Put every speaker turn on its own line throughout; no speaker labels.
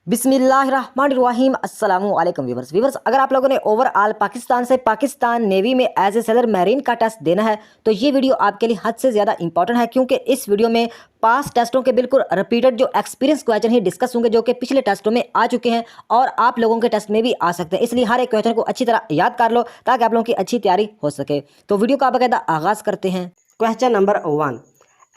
बिस्मिल्लाहिर्रहमानिर्रहीम अस्सलामु अलैकुम व्यूवर्स अगर आप लोगों ने ओवरऑल पाकिस्तान से पाकिस्तान नेवी में एज ए सेलर मैरीन का टेस्ट देना है तो ये वीडियो आपके लिए हद से ज़्यादा इंपॉर्टेंट है, क्योंकि इस वीडियो में पास टेस्टों के बिल्कुल रिपीटेड जो एक्सपीरियंस क्वेश्चन ही डिस्कस होंगे, जो कि पिछले टेस्टों में आ चुके हैं और आप लोगों के टेस्ट में भी आ सकते हैं। इसलिए हर एक क्वेश्चन को अच्छी तरह याद कर लो ताकि आप लोगों की अच्छी तैयारी हो सके। तो वीडियो का बाकायदा आगाज़ करते हैं।
Question number 1.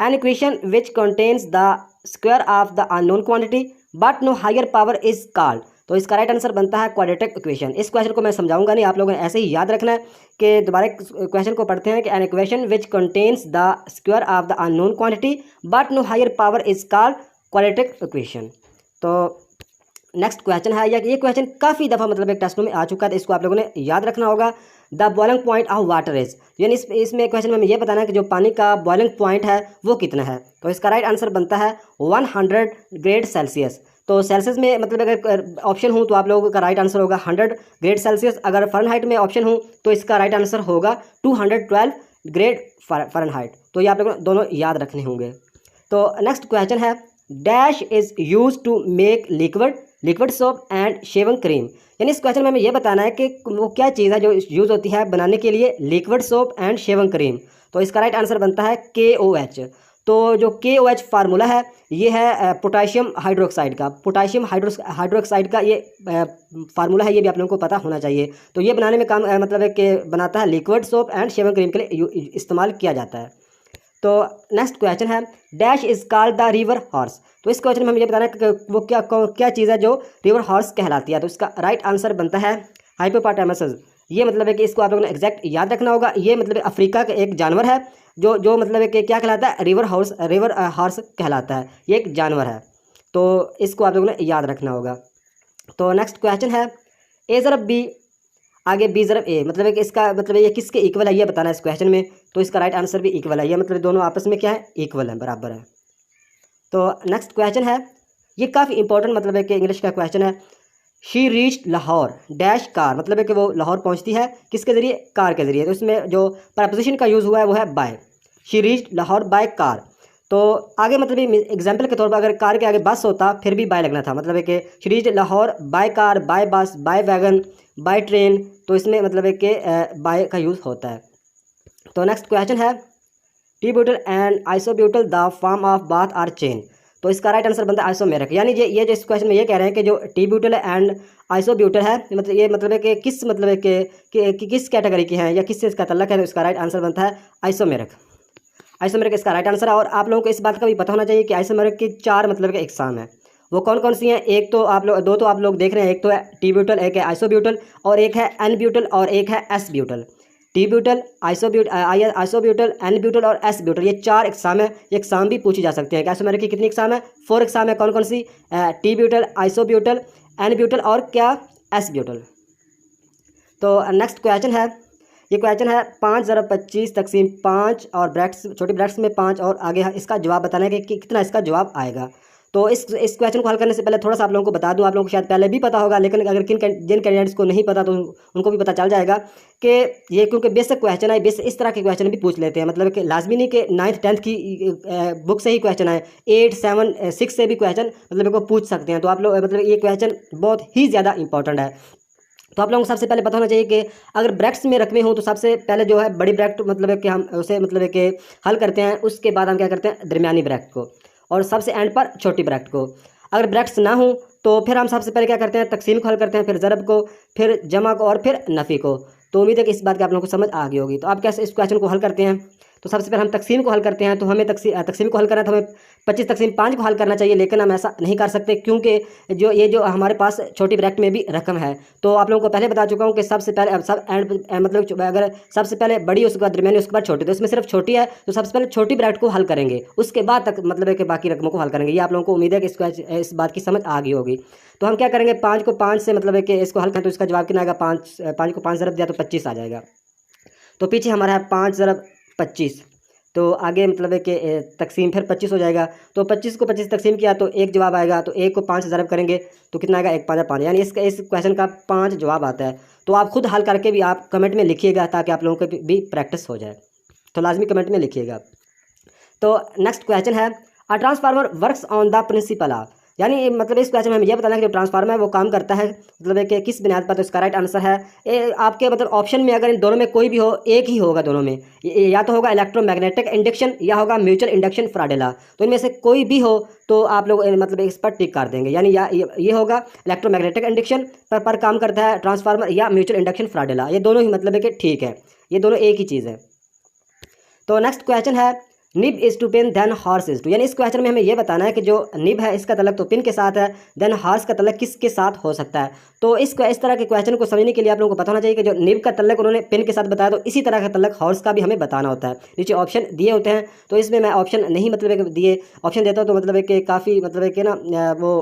An equation which contains the square of the unknown quantity but no higher power is called. तो इसका राइट आंसर बनता है क्वाड्रेटिक इक्वेशन। इस क्वेश्चन को मैं समझाऊंगा नहीं, आप लोगों ने ऐसे ही याद रखना है कि दोबारा क्वेश्चन को पढ़ते हैं कि an equation which contains the square of the unknown quantity but no higher power is called quadratic equation. तो नेक्स्ट क्वेश्चन है, या ये क्वेश्चन काफ़ी दफ़ा मतलब एक टेस्टों में आ चुका है, तो इसको आप लोगों ने याद रखना होगा। The boiling point of water is, यानी इसमें क्वेश्चन में हमें ये बताना है कि जो पानी का बॉइलिंग पॉइंट है वो कितना है। तो इसका राइट आंसर बनता है 100 ग्रेड सेल्सियस। तो सेल्सियस में मतलब अगर ऑप्शन हो तो आप लोगों का राइट आंसर होगा 100 ग्रेड सेल्सियस। अगर फ़ारेनहाइट में ऑप्शन हो तो इसका राइट आंसर होगा 212 ग्रेड फ़ारेनहाइट। तो ये आप लोगों को दोनों याद रखने होंगे। तो नेक्स्ट क्वेश्चन है, dash is use to make liquid soap and shaving cream. यानी इस क्वेश्चन में हमें यह बताना है कि वो क्या चीज़ है जो यूज़ होती है बनाने के लिए liquid soap and shaving cream. तो इसका राइट आंसर बनता है KOH। तो जो KOH फार्मूला है ये है पोटाशियम हाइड्रोक्साइड का। पोटाशियम हाइड्रोक्साइड का ये फार्मूला है, ये भी आप लोगों को पता होना चाहिए। तो ये बनाने में काम मतलब है कि बनाता है liquid soap and shaving cream के लिए इस्तेमाल किया जाता है। तो नेक्स्ट क्वेश्चन है, dash is called the river horse. तो इस क्वेश्चन में हमें ये बताना है कि वो क्या चीज़ है जो रिवर हॉर्स कहलाती है। तो इसका राइट आंसर बनता है हाइपोपोटामस। ये मतलब है कि इसको आप लोगों ने एग्जैक्ट याद रखना होगा। ये मतलब अफ्रीका का एक जानवर है जो मतलब है कि क्या कहलाता है, रिवर हॉर्स कहलाता है। ये एक जानवर है, तो इसको आप लोगों ने याद रखना होगा। तो नेक्स्ट क्वेश्चन है, ए ज़रब बी आगे बी ज़रब ए, मतलब है कि इसका मतलब ये किसके इक्वल है ये बताना है इस क्वेश्चन में। तो इसका राइट आंसर भी इक्वल है, ये मतलब दोनों आपस में क्या है, इक्वल है, बराबर है। तो नेक्स्ट क्वेश्चन है, ये काफ़ी इंपॉर्टेंट मतलब है कि इंग्लिश का क्वेश्चन है। She reached Lahore dash car, मतलब है कि वो लाहौर पहुंचती है किसके ज़रिए, कार के ज़रिए। तो इसमें जो प्रपोजिशन का यूज़ हुआ है वो है by. She reached Lahore by car. तो आगे मतलब एग्जाम्पल के तौर पर अगर कार के आगे बस होता फिर भी बाय लगना था, मतलब है कि she reached Lahore by car, by bus, by wagon, by train. तो इसमें मतलब है कि बाय का यूज़ होता है। तो नेक्स्ट क्वेश्चन है, T butyl and isobutyl the form of both are chain. तो इसका राइट आंसर बनता है आइसोमेरिक। यानी ये जो इस क्वेश्चन में ये कह रहे हैं कि जो टी ब्यूटल एंड आइसोब्यूटल है मतलब ये मतलब है कि किस मतलब है कि किस कैटेगरी की है या किससे इसका तल्लक है। तो इसका राइट आंसर बनता है आइसोमेरिक। आइसोमेरिक इसका राइट आंसर है। और आप लोगों को इस बात का भी पता होना चाहिए कि आइसोमेरिक की 4 मतलब के एग्जाम है। वो कौन कौन सी हैं, एक तो आप लोग दो तो आप लोग देख रहे हैं, एक तो है टी ब्यूटल, एक है आइसोब्यूटल, और एक है एन ब्यूटल और एक है S butyl. T butyl, आइसोब्यूटल, N butyl और एस ब्यूटल, ये 4 एग्जाम है। ये एग्जाम भी पूछी जा सकते हैं कि आइसोमेरिक की कितनी एग्जाम है, 4 एग्जाम है। कौन कौन सी, टी ब्यूटल, आइसोब्यूटल, एन ब्यूटल और क्या, एस ब्यूटल। तो नेक्स्ट क्वेश्चन है, ये क्वेश्चन है 5 ज़रब 25 तकसीम 5 और ब्रैकेट्स छोटी ब्रैकेट्स में 5 और आगे इसका जवाब बताना है कि कितना इसका जवाब आएगा। तो इस क्वेश्चन को हल करने से पहले थोड़ा सा आप लोगों को बता दूं, आप लोगों को शायद पहले भी पता होगा, लेकिन अगर जिन कैंडिडेट्स को नहीं पता तो उनको भी पता चल जाएगा कि ये क्योंकि बेसिक क्वेश्चन है, बेसिक इस तरह के क्वेश्चन भी पूछ लेते हैं। मतलब कि लाजमी नहीं कि 9th 10th की बुक से ही क्वेश्चन आए, 8 7 6 से भी क्वेश्चन मतलब को पूछ सकते हैं। तो आप लोग मतलब ये क्वेश्चन बहुत ही ज़्यादा इंपॉर्टेंट है। तो आप लोगों को सबसे पहले पता होना चाहिए कि अगर ब्रैकेट्स में रकमें हों तो सबसे पहले जो है बड़ी ब्रैकेट मतलब है कि हम उसे मतलब है कि हल करते हैं। उसके बाद हम क्या करते हैं, दरमियानी ब्रैकेट को, और सबसे एंड पर छोटी ब्रैकेट को। अगर ब्रैकेट्स ना हो तो फिर हम सबसे पहले क्या करते हैं, तकसीम को हल करते हैं, फिर ज़रब को, फिर जमा को और फिर नफ़ी को। तो उम्मीद है कि इस बात की आप लोगों को समझ आ गई होगी। तो आप कैसे इस क्वेश्चन को हल करते हैं, तो सबसे पहले हम तकसीम को हल करते हैं। तो हमें तकसीम को हल करना है तो हमें 25 तकसीम 5 को हल करना चाहिए, लेकिन हम ऐसा नहीं कर सकते क्योंकि जो हमारे पास छोटी ब्रैकेट में भी रकम है। तो आप लोगों को पहले बता चुका हूँ कि सबसे पहले सब एंड मतलब अगर सबसे पहले बड़ी उसके बाद दरमियानी उसके बाद छोटी, तो इसमें सिर्फ छोटी है तो सबसे पहले छोटी ब्रैकेट को हल करेंगे, उसके बाद तक मतलब है कि बाकी रकमों को हल करेंगे। ये आप लोगों को उम्मीद है कि इस बात की समझ आ गई होगी। तो हम क्या करेंगे, 5 को 5 से मतलब है कि इसको हल करें तो इसका जवाब कितना आएगा, 5 को 5 ज़रब दिया तो 25 आ जाएगा। तो पीछे हमारा है 5 ज़रब 25, तो आगे मतलब है कि तकसीम फिर 25 हो जाएगा। तो 25 को 25 तकसीम किया तो एक जवाब आएगा। तो 1 को 5 ज़रब करेंगे तो कितना आएगा, 1 5 5, यानी इस क्वेश्चन का 5 जवाब आता है। तो आप खुद हल करके भी आप कमेंट में लिखिएगा ताकि आप लोगों को भी प्रैक्टिस हो जाए। तो लाजमी कमेंट में लिखिएगा। तो नेक्स्ट क्वेश्चन है, a transformer works on the principle of. यानी मतलब इस क्वेश्चन में हमें यह बताना है कि जो ट्रांसफार्मर है वो काम करता है मतलब है कि किस बुनियाद पर। तो इसका राइट आंसर है आपके मतलब ऑप्शन में अगर इन दोनों में कोई भी हो, एक ही होगा दोनों में, या तो होगा इलेक्ट्रोमैग्नेटिक इंडक्शन या होगा म्यूचुअल इंडक्शन फ्राडेला। तो इनमें से कोई भी हो तो आप लोग मतलब इस पर टिक कर देंगे, यानी या ये होगा इलेक्ट्रोमैग्नेटिक इंडक्शन पर काम करता है ट्रांसफार्मर, या म्यूचुअल इंडक्शन फ्राडेला। ये दोनों ही मतलब है कि ठीक है, ये दोनों एक ही चीज़ है। तो नेक्स्ट क्वेश्चन है nib is to pen then horse is to, यानी इस क्वेश्चन में हमें यह बताना है कि जो निब है इसका तलक तो पिन के साथ है, देन हॉर्स का तलक किसके साथ हो सकता है। तो इस तरह के क्वेश्चन को समझने के लिए आप लोगों को पता होना चाहिए कि जो निब का तलक उन्होंने पिन के साथ बताया, तो इसी तरह का तलक हॉर्स का भी हमें बताना होता है। नीचे ऑप्शन दिए होते हैं, तो इसमें मैं ऑप्शन नहीं मतलब दिए ऑप्शन देता हूँ तो मतलब है कि काफ़ी मतलब है कि ना वो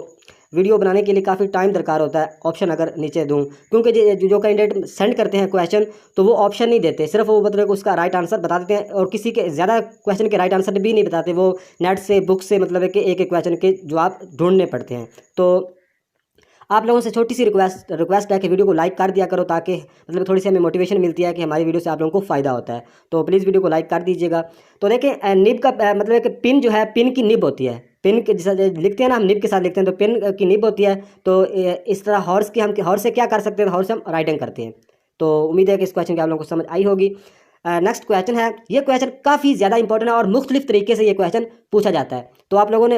वीडियो बनाने के लिए काफ़ी टाइम दरकार होता है ऑप्शन अगर नीचे दूं, क्योंकि जो कैंडिडेट सेंड करते हैं क्वेश्चन तो वो ऑप्शन नहीं देते, सिर्फ वो मतलब उसका राइट आंसर बता देते हैं, और किसी के ज़्यादा क्वेश्चन के राइट आंसर भी नहीं बताते, वो नेट से बुक से मतलब है कि एक एक क्वेश्चन के जवाब ढूंढने पड़ते हैं। तो आप लोगों से छोटी सी रिक्वेस्ट है कि वीडियो को लाइक कर दिया करो, ताकि मतलब थोड़ी सी हमें मोटिवेशन मिलती है कि हमारी वीडियो से आप लोगों को फ़ायदा होता है। तो प्लीज़ वीडियो को लाइक कर दीजिएगा। तो देखें निब का मतलब है कि पिन जो है, पिन की निब होती है, पिन के जैसे लिखते हैं ना हम निब के साथ लिखते हैं, तो पिन की निब होती है। तो इस तरह हॉर्स की हम हॉर्स से क्या कर सकते हैं, हॉर्स से हम राइटिंग करते हैं। तो उम्मीद है कि इस क्वेश्चन की आप लोगों को समझ आई होगी। नेक्स्ट क्वेश्चन है, ये क्वेश्चन काफ़ी ज़्यादा इंपॉर्टेंट है और मुख्तलिफ तरीके से ये क्वेश्चन पूछा जाता है। तो आप लोगों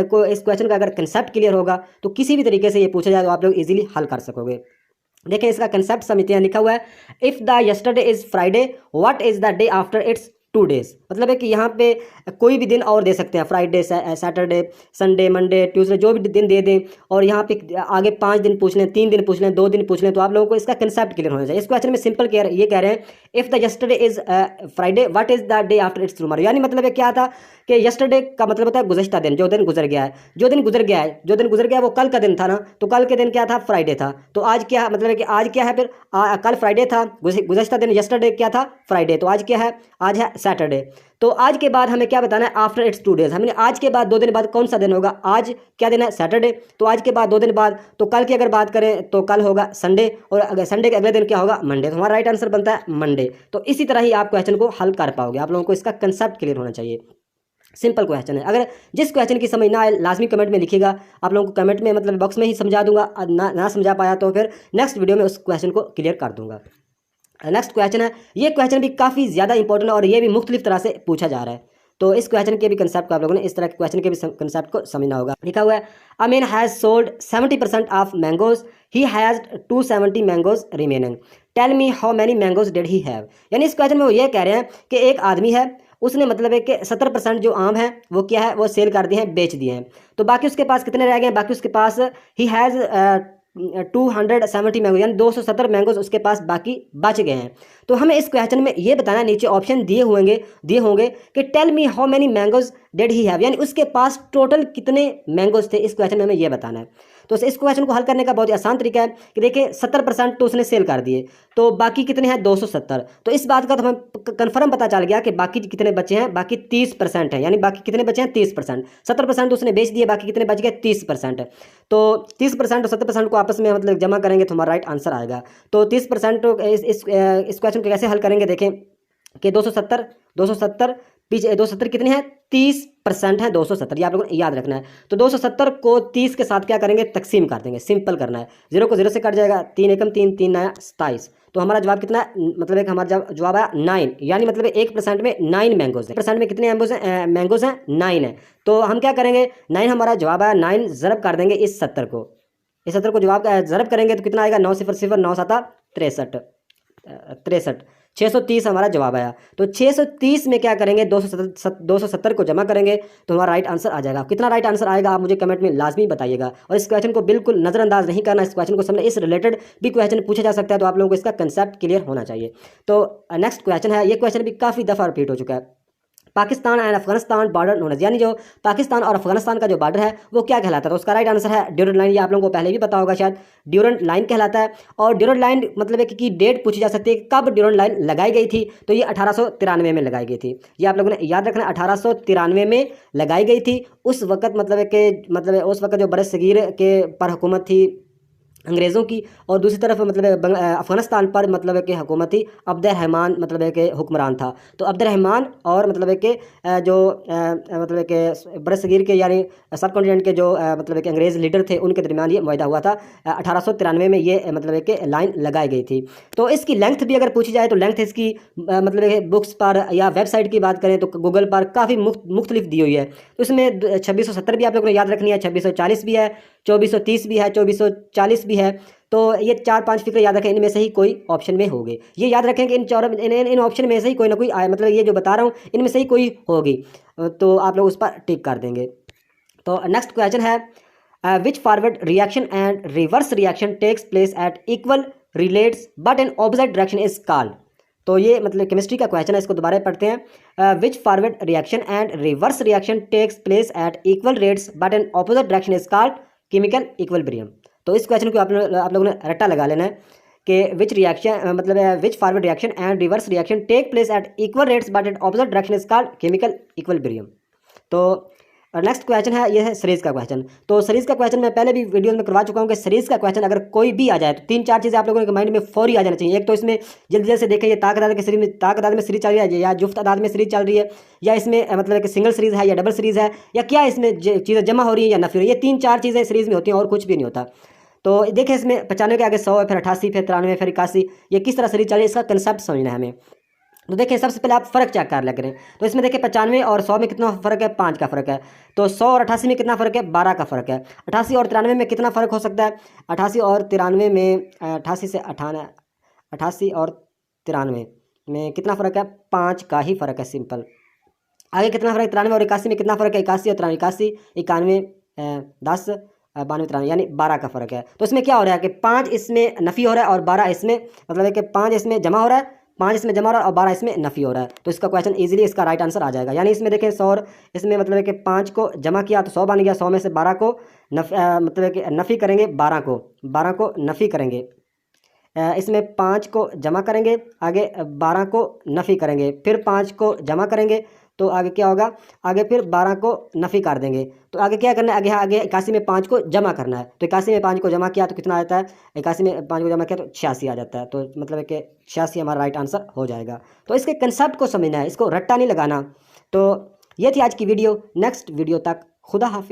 को इस क्वेश्चन का अगर कंसेप्ट क्लियर होगा तो किसी भी तरीके से ये पूछा जाए तो आप लोग इजीली हल कर सकोगे। देखें इसका कंसेप्ट समझते हैं। लिखा हुआ है if the yesterday is Friday what is the day after it's 2 days। मतलब है कि यहाँ पे कोई भी दिन और दे सकते हैं, Friday, Saturday, Sunday, Monday, Tuesday, जो भी दिन दे दें, और यहाँ पे आगे 5 दिन पूछ लें, 3 दिन पूछ लें, 2 दिन पूछ लें, तो आप लोगों को इसका कंसेप्ट क्लियर होना चाहिए। इस क्वेश्चन में सिंपल ये कह रहे हैं if the yesterday is Friday what is the day after it's tomorrow, यानी मतलब है क्या था कि यस्टरडे का मतलब होता है गुज़श्ता दिन, जो दिन गुजर गया है, जो दिन गुजर गया है, जो दिन गुजर गया है वो कल का दिन था ना, तो कल के दिन क्या था, फ्राइडे था। तो आज क्या मतलब है कि आज क्या है फिर, कल फ्राइडे था, गुज़श्ता दिन यस्टरडे क्या था, फ्राइडे, तो आज क्या है, आज है सैटरडे। तो आज के बाद हमें क्या बताना है, आफ्टर इट्स 2 days, हमने आज के बाद 2 दिन बाद कौन सा दिन होगा, आज क्या दिन है, सैटरडे, तो आज के बाद 2 दिन बाद, तो कल की अगर बात करें तो कल होगा संडे, और अगर संडे के अगले दिन क्या होगा, मंडे, तो हमारा राइट आंसर बनता है मंडे। तो इसी तरह ही आप क्वेश्चन को हल कर पाओगे। आप लोगों को इसका कंसेप्ट क्लियर होना चाहिए, सिंपल क्वेश्चन है। अगर जिस क्वेश्चन की समझ ना आए लाजमी कमेंट में लिखिएगा, आप लोगों को कमेंट में मतलब बॉक्स में ही समझा दूंगा, ना समझा पाया तो फिर नेक्स्ट वीडियो में उस क्वेश्चन को क्लियर कर दूंगा। नेक्स्ट क्वेश्चन है, ये क्वेश्चन भी काफ़ी ज़्यादा इंपॉर्टेंट है और ये भी मुख्तलिफ तरह से पूछा जा रहा है। तो इस क्वेश्चन के भी कंसेप्ट को आप लोगों ने इस तरह के क्वेश्चन के भी कंसेप्ट को समझना होगा। लिखा हुआ है Amin has sold 70% of mangoes, he has 270 mangoes remaining, tell me how many mangoes did he have. यानी इस क्वेश्चन में वो ये कह रहे हैं कि एक आदमी है, उसने मतलब है कि 70% जो आम है वो क्या है, वो सेल कर दिए हैं, बेच दिए हैं, तो बाकी उसके पास कितने रह गए हैं, बाकी उसके पास ही हैज़ 270 मैंगो, यानी 270 मैंगोज उसके पास बाकी बच गए हैं। तो हमें इस क्वेश्चन में ये बताना है, नीचे ऑप्शन दिए होंगे कि tell me how many mangoes did he have, यानी उसके पास टोटल कितने मैंगोज थे, इस क्वेश्चन में हमें ये बताना है। तो इस क्वेश्चन को हल करने का बहुत ही आसान तरीका है कि देखिए 70% तो उसने सेल कर दिए, तो बाकी कितने हैं, 270। तो इस बात का तो हमें कन्फर्म पता चल गया कि बाकी कितने बचे हैं, बाकी 30% हैं, यानी बाकी कितने बचे हैं, 30%। 70% उसने बेच दिए, बाकी कितने बच गए, 30%। तो 30% और 70% को आपस में मतलब जमा करेंगे तो हमारा राइट आंसर आएगा। तो 30% इस क्वेश्चन को कैसे हल करेंगे, देखें कि 270 पीछे 270 कितने हैं, 30% है 270, ये आप लोगों को याद रखना है। तो 270 को 30 के साथ क्या करेंगे, तकसीम कर देंगे, सिंपल करना है, 0 को 0 से कट जाएगा, 3 एकम 3, 3 नया 27। तो हमारा जवाब कितना है, मतलब एक हमारा जवाब आया 9, यानी मतलब 1% में 9 मैंगोज है, परसेंट में कितने मैंगोज हैं, 9 है। तो हम क्या करेंगे, 9 हमारा जवाब आया, 9 ज़रब कर देंगे इस 70 को, इस 70 को जवाब ज़रब करेंगे तो कितना आएगा, 9 0 0 9 7 63, 630 हमारा जवाब आया। तो 630 में क्या करेंगे, 270 को जमा करेंगे तो हमारा राइट आंसर आ जाएगा। कितना राइट आंसर आएगा आप मुझे कमेंट में लाजमी बताइएगा, और इस क्वेश्चन को बिल्कुल नज़रअंदाज नहीं करना, इस क्वेश्चन को समझना, इस रिलेटेड भी क्वेश्चन पूछा जा सकता है, तो आप लोगों को इसका कंसेप्ट क्लियर होना चाहिए। तो नेक्स्ट क्वेश्चन है, ये क्वेश्चन भी काफ़ी दफ़ा रिपीट हो चुका है, Pakistan and Afghanistan border known, यानी जो पाकिस्तान और अफगानिस्तान का जो बॉर्डर है वो क्या कहलाता है, तो उसका राइट आंसर है ड्यूरेंट लाइन। ये आप लोगों को पहले भी पता होगा शायद, ड्यूरेंट लाइन कहलाता है। और ड्यूरेंट लाइन मतलब है कि डेट पूछी जा सकती है, कब ड्यूरेंट लाइन लगाई गई थी, तो ये 1893 में लगाई गई थी। ये आप लोगों ने याद रखना, 1893 में लगाई गई थी। उस वक्त मतलब है कि उस वक्त जो बरसगीर के पर हुकूमत थी अंग्रेज़ों की, और दूसरी तरफ मतलब अफ़गानिस्तान पर मतलब है कि हुकूमती अब्दुर्रहमान मतलब है कि हुक्मरान था। तो अब्दुर्रहमान और मतलब है कि मतलब है कि बरसगीर के यानी सब कॉन्टिनेंट के जो मतलब है कि अंग्रेज़ लीडर थे उनके दरमियान ये मुआहदा हुआ था। 1893 में ये मतलब है कि लाइन लगाई गई थी। तो इसकी लेंथ भी अगर पूछी जाए तो लेंथ इसकी मतलब है कि बुक्स पर या वेबसाइट की बात करें तो गूगल पर काफ़ी मुख्तलिफ दी हुई है। तो इसमें 2670 भी आप लोगों ने याद रखनी है, 2640 भी है, 2430 भी है, 2440 भी है। तो ये 4-5 फिक्र याद रखें, इनमें से ही कोई ऑप्शन में होगी। ये याद रखें कि इन ऑप्शन में से ही कोई ना कोई मतलब ये जो बता रहा हूँ इनमें से ही कोई होगी। तो आप लोग उस पर टिक कर देंगे। तो नेक्स्ट क्वेश्चन है which forward reaction and reverse reaction takes place at equal rates but in opposite direction is called. तो ये मतलब केमिस्ट्री का क्वेश्चन है, इसको दोबारा पढ़ते हैं। Which forward reaction and reverse reaction takes place at equal rates but in opposite direction is called chemical equilibrium. तो इस क्वेश्चन को आप लोगों ने रट्टा लगा लेना है कि विच रिएक्शन मतलब which forward reaction and reverse reaction take place at equal rates but in opposite direction is called chemical equilibrium. तो नेक्स्ट क्वेश्चन है, ये है सीरीज का क्वेश्चन। तो सीरीज का क्वेश्चन मैं पहले भी वीडियो में करवा चुका हूँ कि सीरीज का क्वेश्चन अगर कोई भी आ जाए तो 3-4 चीज़ें आप लोगों के माइंड में फौरी आ जाना चाहिए। एक तो इसमें जल्दी जल्दी से देखें ये ताकदाद के सीरीज में ताकदाद में सीरीज चल रही है या जुफ्त तादाद में सीरीज चल रही है, या इसमें मतलब कि सिंगल सीरीज है या डबल सीरीज है, या क्या इसमें चीज़ें जमा हो रही है या नफी हो रही है। ये 3-4 चीज़ें सीरीज में होती हैं और कुछ भी नहीं होता। तो देखें इसमें 95 के आगे 100 है, फिर 88, फिर 93, फिर 81, ये किस तरह सीरीज चल रही है इसका कंसेप्ट समझना है हमें। तो देखिए सबसे पहले आप फ़र्क चेक कर लें। तो इसमें देखिए 95 और 100 में कितना फ़र्क है, 5 का फ़र्क है। तो 100 और 88 में कितना फ़र्क है, 12 का फ़र्क है। 88 और 93 में कितना फ़र्क हो सकता है, 88 और 93 में 88 से 98, 88 और 93 में कितना फ़र्क है, 5 का ही फ़र्क है, सिंपल। आगे कितना फ़र्क है, 93 और 81 में कितना फ़र्क है, 81 और 93, 81, 91, 10, 92, 93 यानी 12 का फ़र्क है। तो इसमें क्या हो रहा है कि 5 इसमें नफ़ी हो रहा है और 12 इसमें मतलब है कि 5 इसमें जमा हो रहा है, 5 इसमें जमा हो रहा है और 12 इसमें नफ़ी हो रहा है। तो इसका क्वेश्चन इजीली इसका राइट आंसर आ जाएगा। यानी इसमें देखें 100 इसमें मतलब है कि 5 को जमा किया तो 100 बन गया, 100 में से 12 को मतलब है कि नफ़ी करेंगे, 12 को नफ़ी करेंगे, इसमें 5 को जमा करेंगे, आगे 12 को नफ़ी करेंगे, फिर 5 को जमा करेंगे, तो आगे क्या होगा, आगे फिर 12 को नफ़ी कर देंगे। तो आगे क्या करना है, आगे 81 में 5 को जमा करना है। तो 81 में 5 को जमा किया तो कितना आता है, 81 में 5 को जमा किया तो 86 आ जाता है। तो मतलब है कि 86 हमारा राइट आंसर हो जाएगा। तो इसके कंसेप्ट को समझना है, इसको रट्टा नहीं लगाना। तो ये थी आज की वीडियो। नेक्स्ट वीडियो तक खुदा हाफिज़।